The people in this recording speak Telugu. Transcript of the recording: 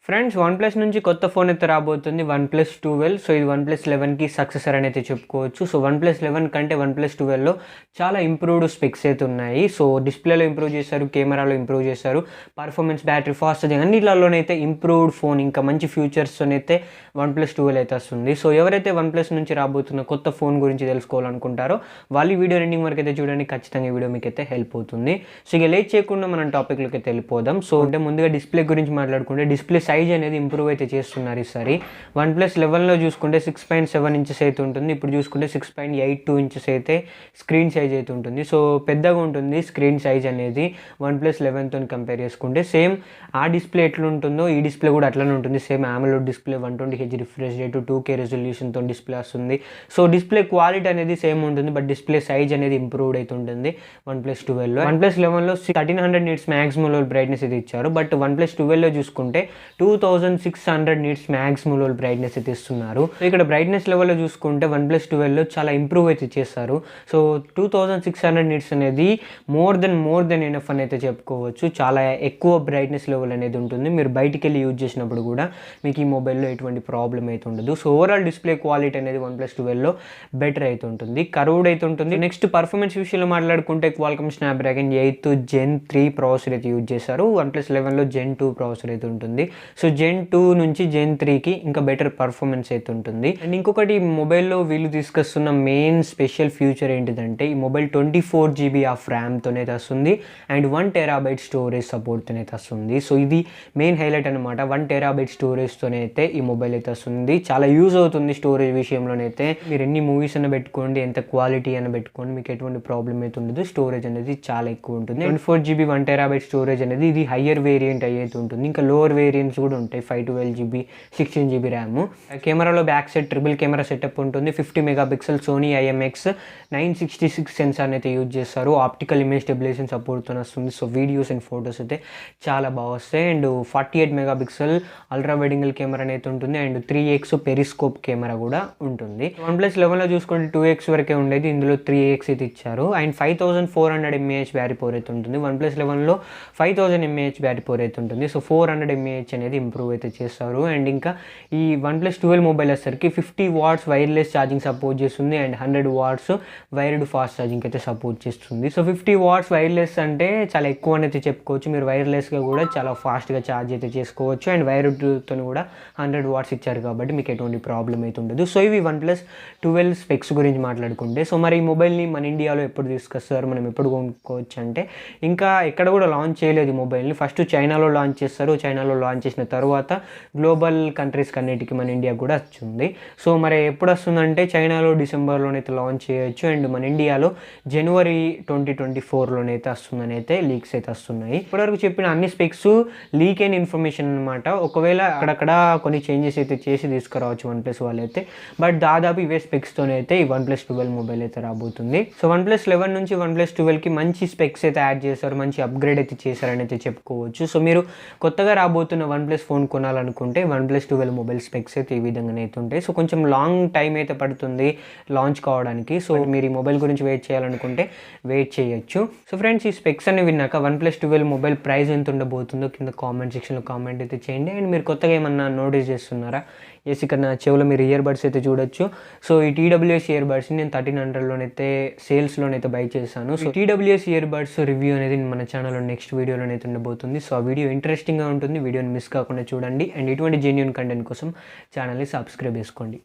ఫ్రెండ్స్ వన్‌ప్లస్ నుంచి కొత్త ఫోన్ అయితే రాబోతుంది. వన్‌ప్లస్ 12. సో, ఇది వన్‌ప్లస్ 11కి సక్సెసర్ అని అయితే చెప్పుకోవచ్చు. సో, వన్‌ప్లస్ 11 కంటే వన్‌ప్లస్ 12లో చాలా ఇంప్రూవ్డ్ స్పెక్స్ అయితే ఉన్నాయి. సో, డిస్‌ప్లేలో ఇంప్రూవ్ చేశారు, కెమెరాలో ఇంప్రూవ్ చేశారు, పర్ఫార్మెన్స్, బ్యాటరీ ఫాస్ట్ ఛార్జింగ్ అన్నిట్లలోనైతే ఇంప్రూవ్డ్ ఫోన్, ఇంకా మంచి ఫ్యూచర్స్తోనైతే వన్‌ప్లస్ 12 అయితే వస్తుంది. సో, ఎవరైతే వన్‌ప్లస్ నుంచి రాబోతున్న కొత్త ఫోన్ గురించి తెలుసుకోవాలనుకుంటారో వాళ్ళు ఈ వీడియో ఎండింగ్ వరకు అయితే చూడండి. ఖచ్చితంగా ఈ వీడియో మీకైతే హెల్ప్ అవుతుంది. సో, ఇక లేట్ చేయకుండా మనం టాపిక్‌లోకి అయితే వెళ్ళిపోదాం. సో, అంటే ముందుగా డిస్‌ప్లే గురించి మాట్లాడుకుంటే డిస్‌ప్లే సైజ్ అనేది ఇంప్రూవ్ అయితే చేస్తున్నారు ఈసారి. వన్‌ప్లస్ 11లో చూసుకుంటే 6.7 ఇంచెస్ అయితే ఉంటుంది. ఇప్పుడు చూసుకుంటే 6.82 ఇంచెస్ అయితే స్క్రీన్ సైజ్ అయితే ఉంటుంది. సో, పెద్దగా ఉంటుంది స్క్రీన్ సైజ్ అనేది వన్‌ప్లస్ 11తోని కంపేర్ చేసుకుంటే. సేమ్ ఆ డిస్‌ప్లే ఎట్లుంటుందో ఈ డిస్‌ప్లే కూడా అట్లనే ఉంటుంది. Same AMOLED display 120Hz refresh rate, 2K రెజల్యూషన్‌తో డిస్‌ప్లే వస్తుంది. సో, డిస్‌ప్లే క్వాలిటీ అనేది సేమ్ ఉంటుంది. బట్ డిస్‌ప్లే సైజ్ అనేది ఇంప్రూవ్డ్ అయితే ఉంటుంది వన్‌ప్లస్ 12లో. వన్‌ప్లస్ 11లో 1300 నిట్స్ మాక్సిమం బ్రైట్నెస్ ఇది ఇచ్చారు. బట్ వన్‌ప్లస్ 12లో చూసుకుంటే 2600 నిట్స్ మాక్సిమం బ్రైట్నెస్ అయితే ఇస్తున్నారు. సో, ఇక్కడ బ్రైట్నెస్ లెవెల్లో చూసుకుంటే వన్‌ప్లస్ 12లో చాలా ఇంప్రూవ్ అయితే చేస్తారు. సో, 2600 నిట్స్ అనేది మోర్ దెన్ ఎనఫ్ అని అయితే చెప్పుకోవచ్చు. చాలా ఎక్కువ బ్రైట్నెస్ లెవెల్ అనేది ఉంటుంది. మీరు బయటికి వెళ్ళి యూజ్ చేసినప్పుడు కూడా మీకు ఈ మొబైల్లో ఎటువంటి ప్రాబ్లం అయితే ఉండదు. సో, ఓవరాల్ డిస్‌ప్లే క్వాలిటీ అనేది వన్‌ప్లస్ 12లో బెటర్ అయితే ఉంటుంది, కర్వ్డ్ అయితే ఉంటుంది. నెక్స్ట్ పర్ఫార్మెన్స్ విషయంలో మాట్లాడుకుంటే Qualcomm Snapdragon 8th Gen 3 processor అయితే యూజ్ చేశారు. వన్‌ప్లస్ 11లో Gen 2 ప్రాసెసర్ అయితే ఉంటుంది. సో, Gen 2 నుంచి Gen 3కి ఇంకా బెటర్ పర్ఫార్మెన్స్ అయితే ఉంటుంది. అండ్ ఇంకొకటి మొబైల్లో వీళ్ళు తీసుకొస్తున్న మెయిన్ స్పెషల్ ఫీచర్ ఏంటిదంటే ఈ మొబైల్ 24 GB ఆఫ్ ర్యామ్తోనైతే వస్తుంది అండ్ 1 TB స్టోరేజ్ సపోర్ట్తోనైతే వస్తుంది. సో, ఇది మెయిన్ హైలైట్ అనమాట. 1 TB స్టోరేజ్తోనైతే ఈ మొబైల్ అయితే వస్తుంది. చాలా యూజ్ అవుతుంది స్టోరేజ్ విషయంలోనైతే. మీరు ఎన్ని మూవీస్ అయినా పెట్టుకోండి, ఎంత క్వాలిటీ అయినా పెట్టుకోండి, మీకు ఎటువంటి ప్రాబ్లం అయితే ఉండదు. స్టోరేజ్ అనేది చాలా ఎక్కువ ఉంటుంది. 24 GB 1 TB స్టోరేజ్ అనేది ఇది హయ్యర్ వేరియంట్ అయితే ఉంటుంది. ఇంకా లోవర్ వేరియంట్స్ కూడా ఉంటాయి. 512 GB, 16 GB ర్యామ్. కెమెరాలో back side triple camera setup ఉంటుంది. 50 మెగాపిక్సెల్ సోనీ IMX 966 సెన్సార్ని అయితే యూజ్ చేస్తారు. ఆప్టికల్ ఇమేజ్ స్టెబిలైజేషన్ సపోర్ట్తో వస్తుంది. సో, వీడియోస్ అండ్ ఫొటోస్ అయితే చాలా బాగా వస్తాయి. And 48 megapixel ultra wide angle camera అయితే ఉంటుంది. అండ్ 3x పెరిస్కోప్ కెమెరా కూడా ఉంటుంది. వన్‌ప్లస్ 11లో చూసుకుంటే 2x వరకే ఉండేది, ఇందులో 3x అయితే ఇచ్చారు. అండ్ 5400 mAh బ్యాటరీ పవర్ అయితే ఉంటుంది. వన్‌ప్లస్ 11లో 5000 mAh బ్యాటరీ పవర్ అయితే ఉంటుంది. సో, 400 mAh అనేది ఇంప్రూవ్ అయితే చేస్తారు. అండ్ ఇంకా ఈ వన్‌ప్లస్ 12 మొబైల్ వచ్చేసరికి 50 వాట్స్ వైర్లెస్ ఛార్జింగ్ సపోర్ట్ చేస్తుంది and 100 watts wired fast charging అయితే సపోర్ట్ చేస్తుంది. సో, 50 వాట్స్ వైర్లెస్ అంటే చాలా ఎక్కువ అని అయితే చెప్పుకోవచ్చు. మీరు వైర్లెస్గా కూడా చాలా ఫాస్ట్గా ఛార్జ్ అయితే చేసుకోవచ్చు. అండ్ వైర్డ్తో కూడా 100 వాట్స్ ఇచ్చారు కాబట్టి మీకు ఎటువంటి ప్రాబ్లం అయితే ఉండదు. సో, ఇవి వన్‌ప్లస్ 12 స్పెక్స్ గురించి మాట్లాడుకుంటే. సో, మరి ఈ మొబైల్ని మన ఇండియాలో ఎప్పుడు తీసుకొస్తారు, మనం ఎప్పుడు కొనుక్కోవచ్చు అంటే ఇంకా ఎక్కడ కూడా లాంచ్ చేయలేదు ఈ మొబైల్ని. ఫస్ట్ చైనాలో లాంచ్ చేస్తారు. చైనాలో లాంచ్ చేసిన తర్వాత గ్లోబల్ కంట్రీస్కి అన్నిటికీ మన ఇండియా కూడా వచ్చింది. సో, మరి ఎప్పుడు వస్తుందంటే చైనాలో డిసెంబర్లోనైతే లాంచ్ చేయొచ్చు అండ్ మన ఇండియాలో జనవరి 2024లోనైతే వస్తుందని అయితే లీక్స్ అయితే వస్తున్నాయి. ఇప్పటివరకు చెప్పిన అన్ని స్పెక్స్ లీక్ అయిన ఇన్ఫర్మేషన్ అనమాట. ఒకవేళ అక్కడక్కడ కొన్ని చేంజెస్ అయితే చేసి తీసుకురావచ్చు వన్‌ప్లస్ వాళ్ళైతే. బట్ దాదాపు ఇవే స్పెక్స్తోనైతే ఈ వన్‌ప్లస్ 12 మొబైల్ అయితే రాబోతుంది. సో, వన్‌ప్లస్ 11 నుంచి వన్‌ప్లస్ 12కి మంచి స్పెక్స్ అయితే యాడ్ చేశారు, మంచి అప్గ్రేడ్ అయితే చేశారని అయితే చెప్పుకోవచ్చు. సో, మీరు కొత్తగా రాబోతున్న వన్‌ప్లస్ ఫోన్ కొనాలనుకుంటే వన్‌ప్లస్ 12 మొబైల్ స్పెక్స్ అయితే ఈ విధంగానే అయితే ఉంటాయి. సో, కొంచెం లాంగ్ టైం అయితే పడుతుంది లాంచ్ కావడానికి. సో, మీరు ఈ మొబైల్ గురించి వెయిట్ చేయాలనుకుంటే వెయిట్ చేయొచ్చు. సో, ఫ్రెండ్స్, ఈ స్పెక్స్ అన్ని విన్నాక వన్‌ప్లస్ 12 మొబైల్ ప్రైస్ ఎంత ఉండబోతుందో కింద కామెంట్ సెక్షన్లో కామెంట్ అయితే చేయండి. అండ్ మీరు కొత్తగా ఏమన్నా నోటీస్ చేస్తున్నారా? ఎస్, ఇక్కడ నా చెవులో మీరు ఇయర్ బడ్స్ అయితే చూడొచ్చు. సో, ఈ TWS ఇయర్ బడ్స్ని నేను 1300లోనైతే సేల్స్లోనైతే బై చేశాను. So, TWS ear buds review అనేది మన ఛానల్లో నెక్స్ట్ వీడియోలోనైతే ఉండబోతుంది. సో, ఆ వీడియో ఇంట్రెస్టింగ్గా ఉంటుంది. వీడియోని మిస్ కాకుండా చూడండి అండ్ ఇటువంటి జెన్యూన్ కంటెంట్ కోసం ఛానల్ని సబ్స్క్రైబ్ చేసుకోండి.